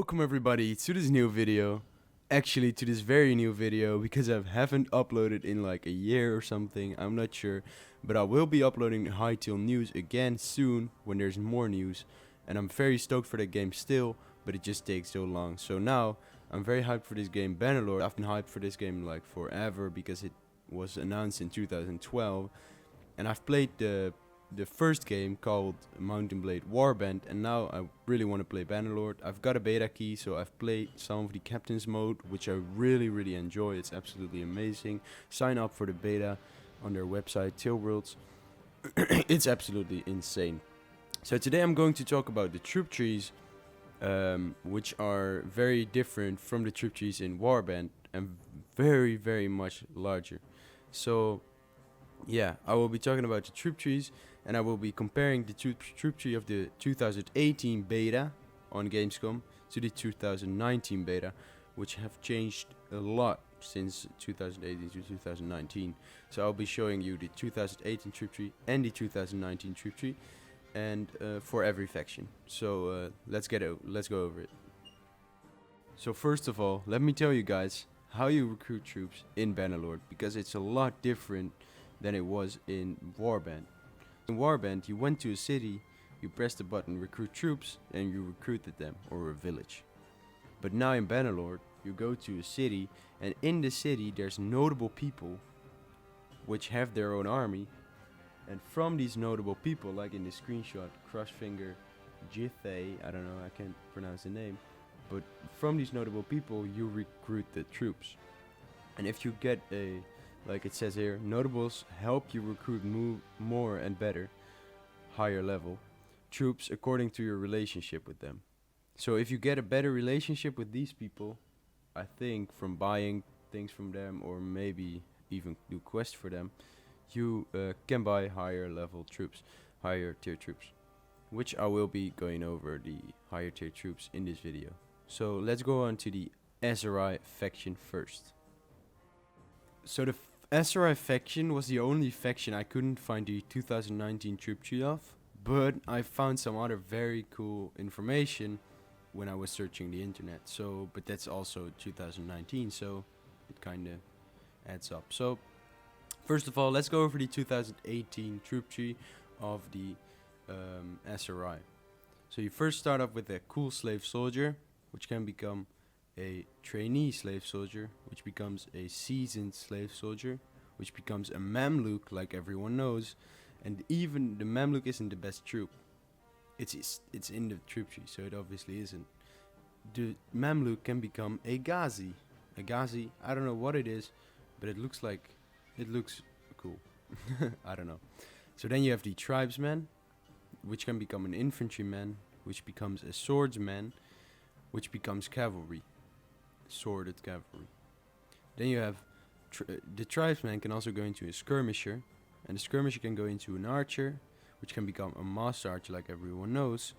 Welcome everybody to this new video. Actually to this very new video because I haven't uploaded in like a year or something, I'm not sure. But I will be uploading Hytale news again soon when there's more news. And I'm very stoked for that game still, but it just takes so long. So now I'm very hyped for this game Bannerlord. I've been hyped for this game like forever because it was announced in 2012. And I've played the first game called Mountain Blade Warband, and now I really want to play Bannerlord. I've got a beta key, so I've played some of the Captain's Mode, which I really enjoy. It's absolutely amazing. Sign up for the beta on their website, Tailworlds. It's absolutely insane. So today I'm going to talk about the troop trees, which are very different from the troop trees in Warband and very much larger. So yeah, I will be talking about the troop trees, and I will be comparing the troop tree of the 2018 beta on Gamescom to the 2019 beta, which have changed a lot since 2018 to 2019. So I'll be showing you the 2018 troop tree and the 2019 troop tree, and for every faction. So let's go over it. So first of all, let me tell you guys how you recruit troops in Bannerlord, because it's a lot different than it was in Warband. In Warband, you went to a city, you pressed the button recruit troops, and you recruited them, or a village. But now in Bannerlord, you go to a city, and in the city there's notable people which have their own army, and from these notable people, like in the screenshot, Crushfinger, Jithay, I don't know, I can't pronounce the name, but from these notable people you recruit the troops. And if you get a, like it says here, notables help you recruit more and better, higher level, troops according to your relationship with them. So if you get a better relationship with these people, I think from buying things from them, or maybe even do quests for them, you can buy higher level troops, higher tier troops, which I will be going over the higher tier troops in this video. So let's go on to the SRI faction first. So the SRI faction was the only faction I couldn't find the 2019 troop tree of, but I found some other very cool information when I was searching the internet. So, but that's also 2019, so it kind of adds up. So, first of all, let's go over the 2018 troop tree of the SRI. So you first start off with a cool slave soldier, which can become a trainee slave soldier, which becomes a seasoned slave soldier, which becomes a Mamluk, like everyone knows. And even the Mamluk isn't the best troop. It's in the troop tree, so it obviously isn't. The Mamluk can become a Ghazi. A Ghazi, I don't know what it is, but it looks cool. I don't know. So then you have the tribesman, which can become an infantryman, which becomes a swordsman, which becomes cavalry. Sworded cavalry. Then you have the tribesman can also go into a skirmisher, and the skirmisher can go into an archer, which can become a master archer, like everyone knows.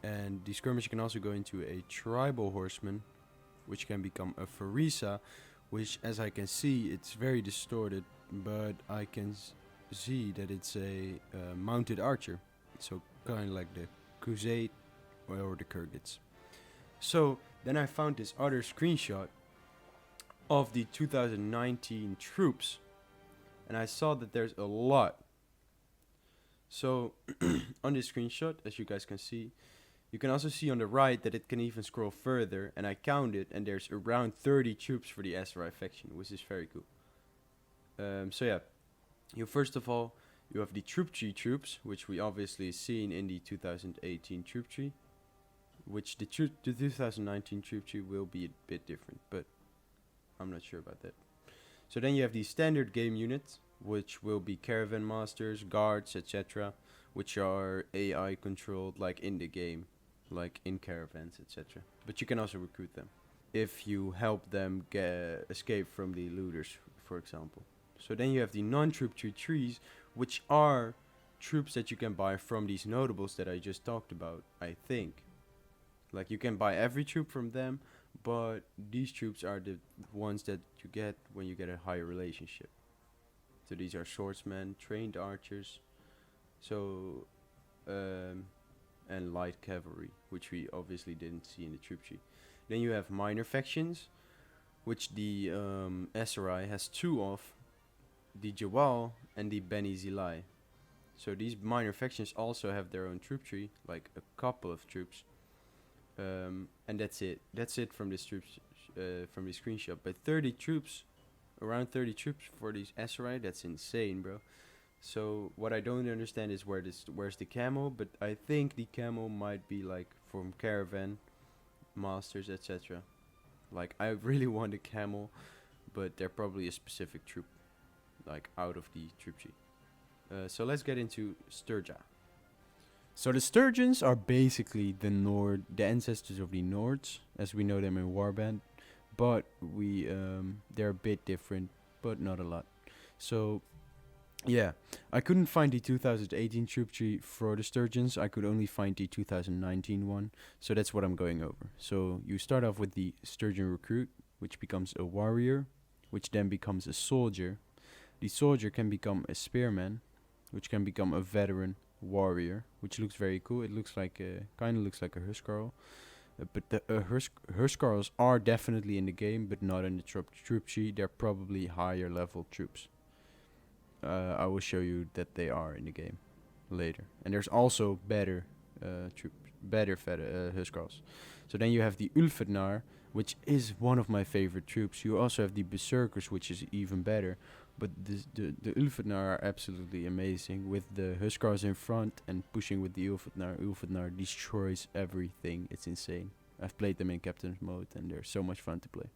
And the skirmisher can also go into a tribal horseman, which can become a farisa, which, as I can see, it's very distorted, but I can see that it's a mounted archer, so kind of like the Coos or the Kurgits. So then I found this other screenshot of the 2019 troops, and I saw that there's a lot. So on this screenshot, as you guys can see, you can also see on the right that it can even scroll further, and I counted, and there's around 30 troops for the SRI faction, which is very cool. So yeah, first of all, you have the troop tree troops, which we obviously seen in the 2018 troop tree, which the 2019 troop tree will be a bit different, but I'm not sure about that. So then you have the standard game units, which will be caravan masters, guards, etc., which are AI controlled, like in the game, like in caravans, etc. But you can also recruit them if you help them escape from the looters, for example. So then you have the non-troop tree trees, which are troops that you can buy from these notables that I just talked about, I think. Like, you can buy every troop from them, but these troops are the ones that you get when you get a higher relationship. So these are swordsmen, trained archers, and light cavalry, which we obviously didn't see in the troop tree. Then you have minor factions, which the SRI has two of, the Jawal and the Beni Zilai. So these minor factions also have their own troop tree, like a couple of troops. And that's it. That's it from this troops from this screenshot. But 30 troops, around 30 troops for these SRI, that's insane, bro. So what I don't understand is where's the camo, but I think the camo might be like from caravan, masters, etc. Like I really want a camel, but they're probably a specific troop, like out of the troop tree. So let's get into Sturgeon. So the Sturgeons are basically the ancestors of the Nords, as we know them in Warband, but they're a bit different, but not a lot. So yeah, I couldn't find the 2018 troop tree for the Sturgeons. I could only find the 2019 one, so that's what I'm going over. So you start off with the Sturgeon recruit, which becomes a warrior, which then becomes a soldier. The soldier can become a spearman, which can become a veteran warrior, which looks very cool. It looks like kind of looks like a Huskarl, but the Huskarls are definitely in the game, but not in the troop tree. They're probably higher level troops. I will show you that they are in the game later. And there's also better Huskarls. So then you have the Ulfednar, which is one of my favorite troops. You also have the Berserkers, which is even better. But the Ulfednar are absolutely amazing. With the Huskarls in front and pushing with the Ulfednar. Ulfednar destroys everything. It's insane. I've played them in Captain's mode and they're so much fun to play.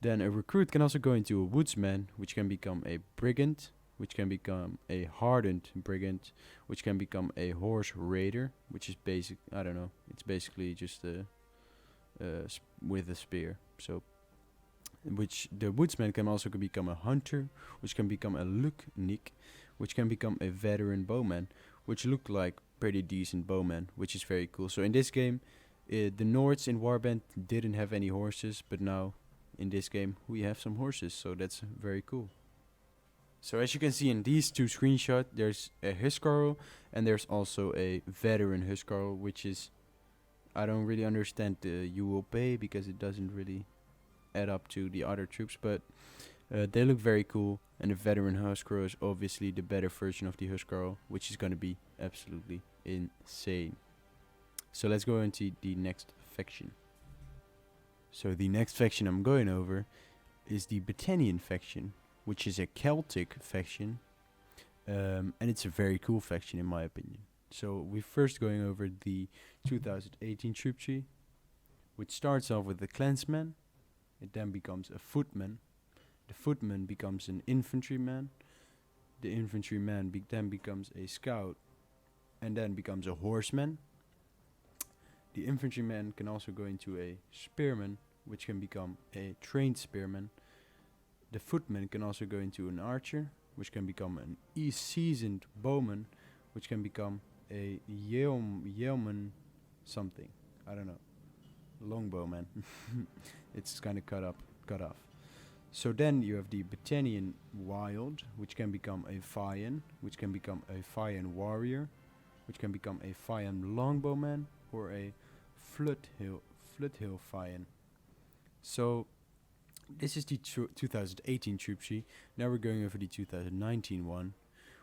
Then a recruit can also go into a woodsman, which can become a brigand, which can become a hardened brigand, which can become a horse raider, which is basic. I don't know. It's basically just with a spear. So, which the woodsman can also become a hunter, which can become a luknik, which can become a veteran bowman, which look like pretty decent bowmen, which is very cool. So in this game, the Nords in Warband didn't have any horses, but now in this game we have some horses, so that's very cool. So as you can see in these two screenshots, there's a Huskarl and there's also a veteran Huskarl, which is, I don't really understand the you will pay because it doesn't really add up to the other troops, but they look very cool, and the veteran Huskarl is obviously the better version of the Huskarl, which is gonna be absolutely insane. So let's go into the next faction. So the next faction I'm going over is the Britannian faction, which is a Celtic faction, and it's a very cool faction in my opinion. So we're first going over the 2018 troop tree, which starts off with the clansman. It then becomes a footman. The footman becomes an infantryman. The infantryman then becomes a scout, and then becomes a horseman. The infantryman can also go into a spearman, which can become a trained spearman. The footman can also go into an archer, which can become an seasoned bowman, which can become a yeoman something. I don't know. Longbowman. It's kind of cut off. So then you have the Britannian wild, which can become a Fian, which can become a Fian warrior, which can become a Fian longbowman, or a Fluthill Fian. So this is the 2018 troop tree. Now we're going over the 2019 one,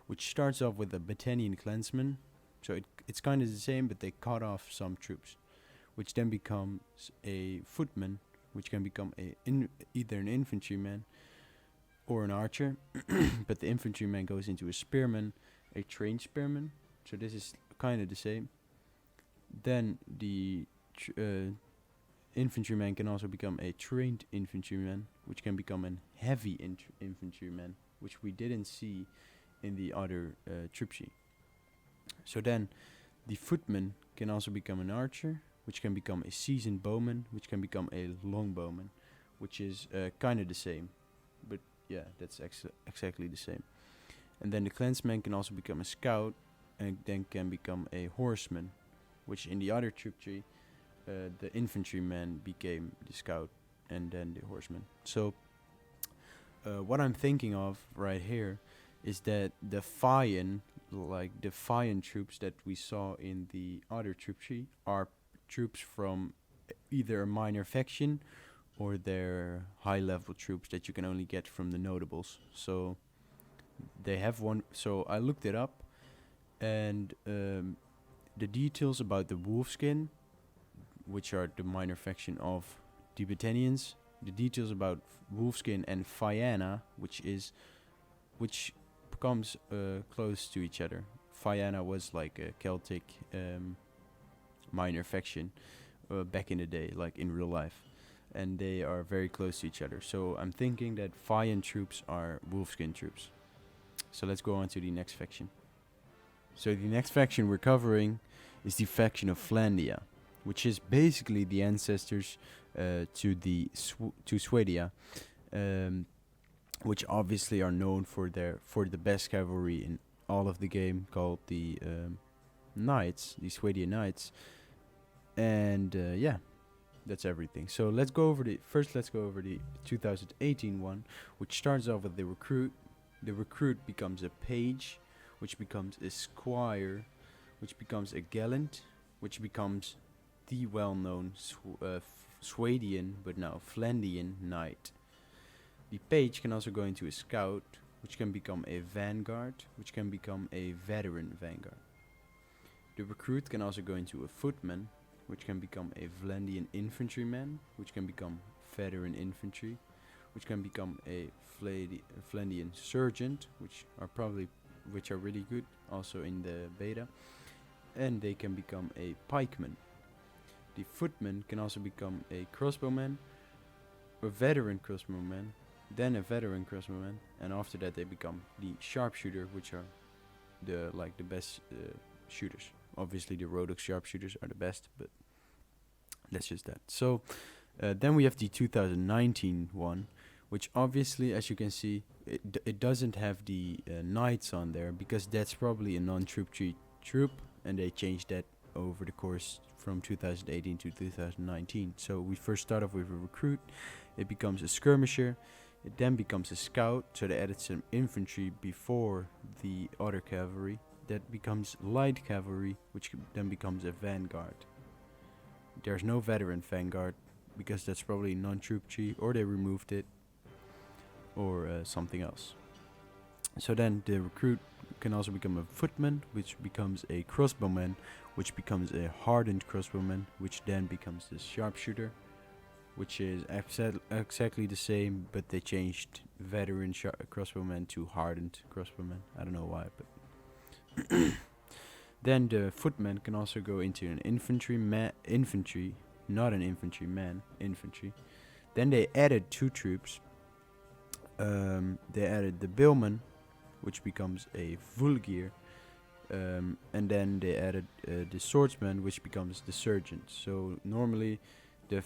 which starts off with a Britannian clansman. So it's kind of the same, but they cut off some troops, which then becomes a footman, which can become either an infantryman or an archer. But the infantryman goes into a spearman, a trained spearman. So this is kind of the same. Then the infantryman can also become a trained infantryman, which can become a heavy infantryman, which we didn't see in the other troop tree. So then the footman can also become an archer, which can become a seasoned bowman, which can become a longbowman, which is kind of the same. But yeah, that's exactly the same. And then the clansman can also become a scout, and then can become a horseman, which in the other troop tree, the infantryman became the scout and then the horseman. So what I'm thinking of right here is that the Fian, like the Fian troops that we saw in the other troop tree, are troops from either a minor faction or they're high level troops that you can only get from the notables. So they have one. So I looked it up, and the details about the Wolfskin, which are the minor faction of the Britannians, the details about Wolfskin and Fianna, which comes close to each other. Fianna was like a Celtic minor faction back in the day, like in real life, and they are very close to each other. So I'm thinking that Fian troops are Wolfskin troops. So let's go on to the next faction. So the next faction we're covering is the faction of Lania, which is basically the ancestors to Swedia, which obviously are known for the best cavalry in all of the game, called the Knights, the Swedian Knights, and yeah, that's everything. So let's go over the 2018 one, which starts off with the recruit. The recruit becomes a page, which becomes a squire, which becomes a gallant, which becomes the well-known Swedian, but now Flandian knight. The page can also go into a scout, which can become a vanguard, which can become a veteran vanguard. The recruit can also go into a footman, which can become a Flandian infantryman, which can become veteran infantry, which can become a Flandian sergeant, which are really good, also in the beta, and they can become a pikeman. The footman can also become a crossbowman, a veteran crossbowman, then a veteran crossbowman, and after that they become the sharpshooter, which are the best shooters. Obviously the Rhodoc sharpshooters are the best, but that's just that. So then we have the 2019 one, which obviously, as you can see, it doesn't have the knights on there, because that's probably a non-troop troop, and they changed that over the course from 2018 to 2019. So we first start off with a recruit, it becomes a skirmisher, it then becomes a scout, so they added some infantry before the other cavalry. That becomes light cavalry, which then becomes a vanguard. There's no veteran vanguard, because that's probably non-troop tree, or they removed it, or something else. So then the recruit can also become a footman, which becomes a crossbowman, which becomes a hardened crossbowman, which then becomes the sharpshooter, which is exactly the same, but they changed veteran crossbowman to hardened crossbowman. I don't know why, but then the footman can also go into an infantry, not an infantryman, infantry. Then they added two troops. They added the billman, which becomes a vulgir, and then they added the swordsman, which becomes the sergeant. So normally the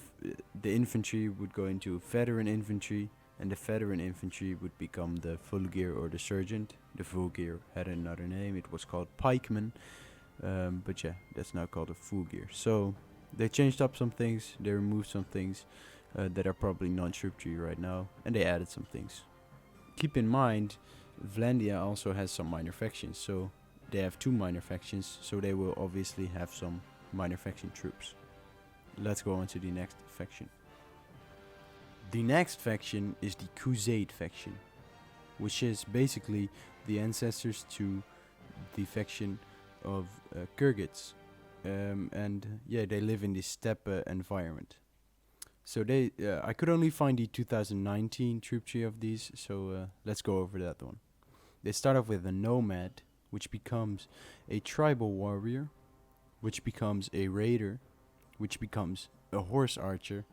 infantry would go into veteran infantry, and the veteran infantry would become the vulgir or the sergeant. The vulgir had another name, it was called pikeman, but yeah, that's now called a vulgir. So they changed up some things, they removed some things that are probably non-troop tree right now, and they added some things. Keep in mind, Vlandia also has some minor factions, so they have two minor factions, so they will obviously have some minor faction troops. Let's go on to the next faction. The next faction is the Crusade faction, which is basically the ancestors to the faction of Kyrgyz, and yeah, they live in the steppe environment. So I could only find the 2019 troop tree of these, so let's go over that one. They start off with a nomad, which becomes a tribal warrior, which becomes a raider, which becomes a horse archer,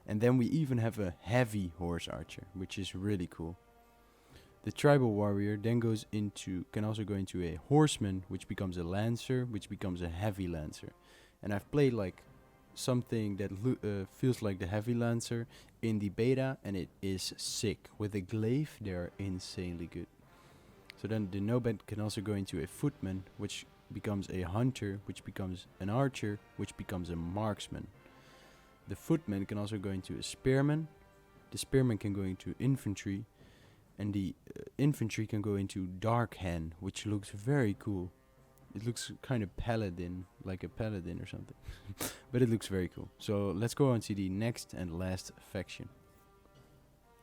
and then we even have a heavy horse archer, which is really cool. The tribal warrior then can also go into a horseman, which becomes a lancer, which becomes a heavy lancer. And I've played like something that feels like the heavy lancer in the beta, and it is sick. With a glaive, they are insanely good. So then the nomad can also go into a footman, which becomes a hunter, which becomes an archer, which becomes a marksman. The footman can also go into a spearman. The spearman can go into infantry, and the infantry can go into dark hen, which looks very cool. it looks kind of paladin, like a paladin or something. But it looks very cool. So let's go on to the next and last faction.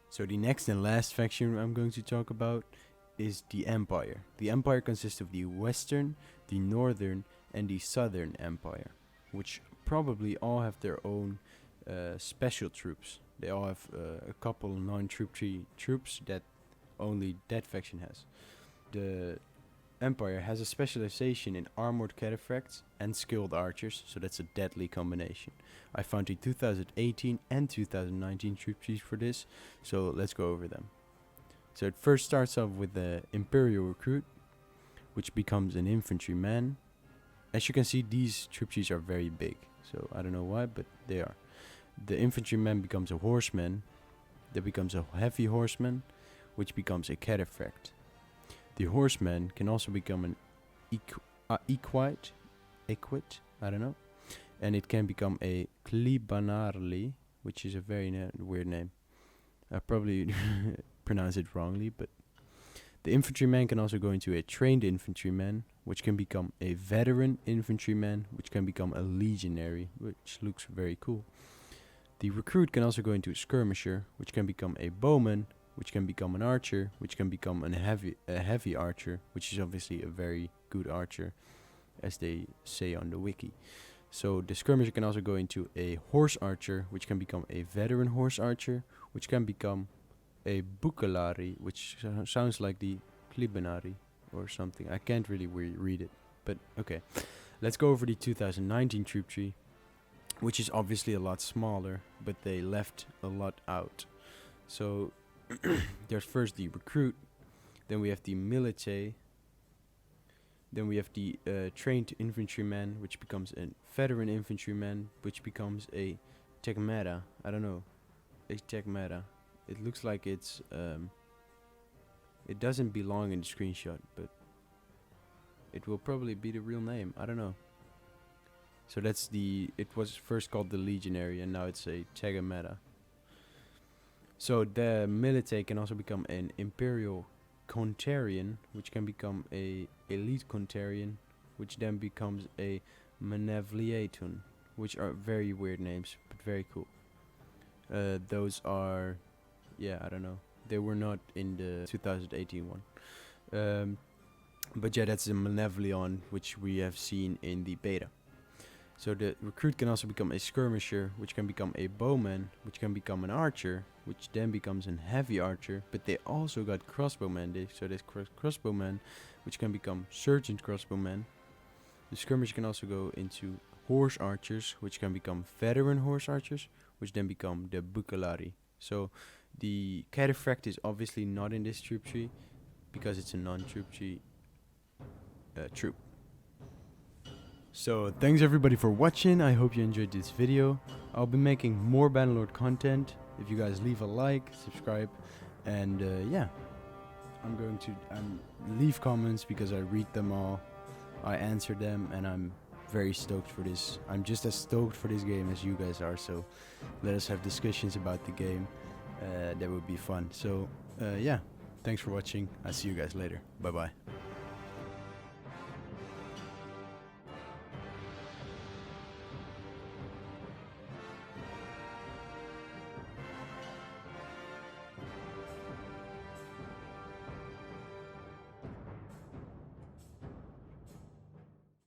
So the next and last faction I'm going to talk about is the Empire. The Empire consists of the Western, the Northern, and the Southern Empire, which probably all have their own special troops. They all have a couple non-troop troops that only that faction has. The Empire has a specialization in armored cataphracts and skilled archers, so that's a deadly combination. I found the 2018 and 2019 troop trees for this, so let's go over them. So it first starts off with the Imperial Recruit, which becomes an infantryman. As you can see, these troop trees are very big, so I don't know why, but they are. The infantryman becomes a horseman, that becomes a heavy horseman, which becomes a cataphract. The horseman can also become an equite, I don't know, and it can become a Bannerlord, which is a very weird name. I probably pronounce it wrongly, but the infantryman can also go into a trained infantryman, which can become a veteran infantryman, which can become a legionary, which looks very cool. The recruit can also go into a skirmisher, which can become a bowman, which can become an archer, which can become a heavy archer, which is obviously a very good archer, as they say on the wiki. So the skirmisher can also go into a horse archer, which can become a veteran horse archer, which can become a bukalari, which sounds like the klibanari or something. I can't really read it, but okay. Let's go over the 2019 troop tree, which is obviously a lot smaller, but they left a lot out. So there's first the recruit, then we have the military, then we have the trained infantryman, which becomes a veteran infantryman, which becomes a tegmata. I don't know, a tegmata. It looks like it's it doesn't belong in the screenshot, but it will probably be the real name. I don't know. So that's it was first called the legionary, and now it's a tegameta. So the military can also become an imperial Contarian, which can become a elite Contarian, which then becomes a Manevliatun, which are very weird names, but very cool. Those are, yeah, I don't know. They were not in the 2018 one. But yeah, that's the Manevlion, which we have seen in the beta. So the recruit can also become a skirmisher, which can become a bowman, which can become an archer, which then becomes a heavy archer. But they also got crossbowman, so there's crossbowman, which can become sergeant crossbowman. The skirmisher can also go into horse archers, which can become veteran horse archers, which then become the bukalari. So the cataphract is obviously not in this troop tree, because it's a non-troop tree troop. So thanks everybody for watching. I hope you enjoyed this video. I'll be making more Bannerlord content. If you guys leave a like, subscribe, and yeah, I'm going to leave comments because I read them all, I answer them, and I'm very stoked for this. I'm just as stoked for this game as you guys are, so let us have discussions about the game. That would be fun. So yeah, thanks for watching. I'll see you guys later. Bye bye.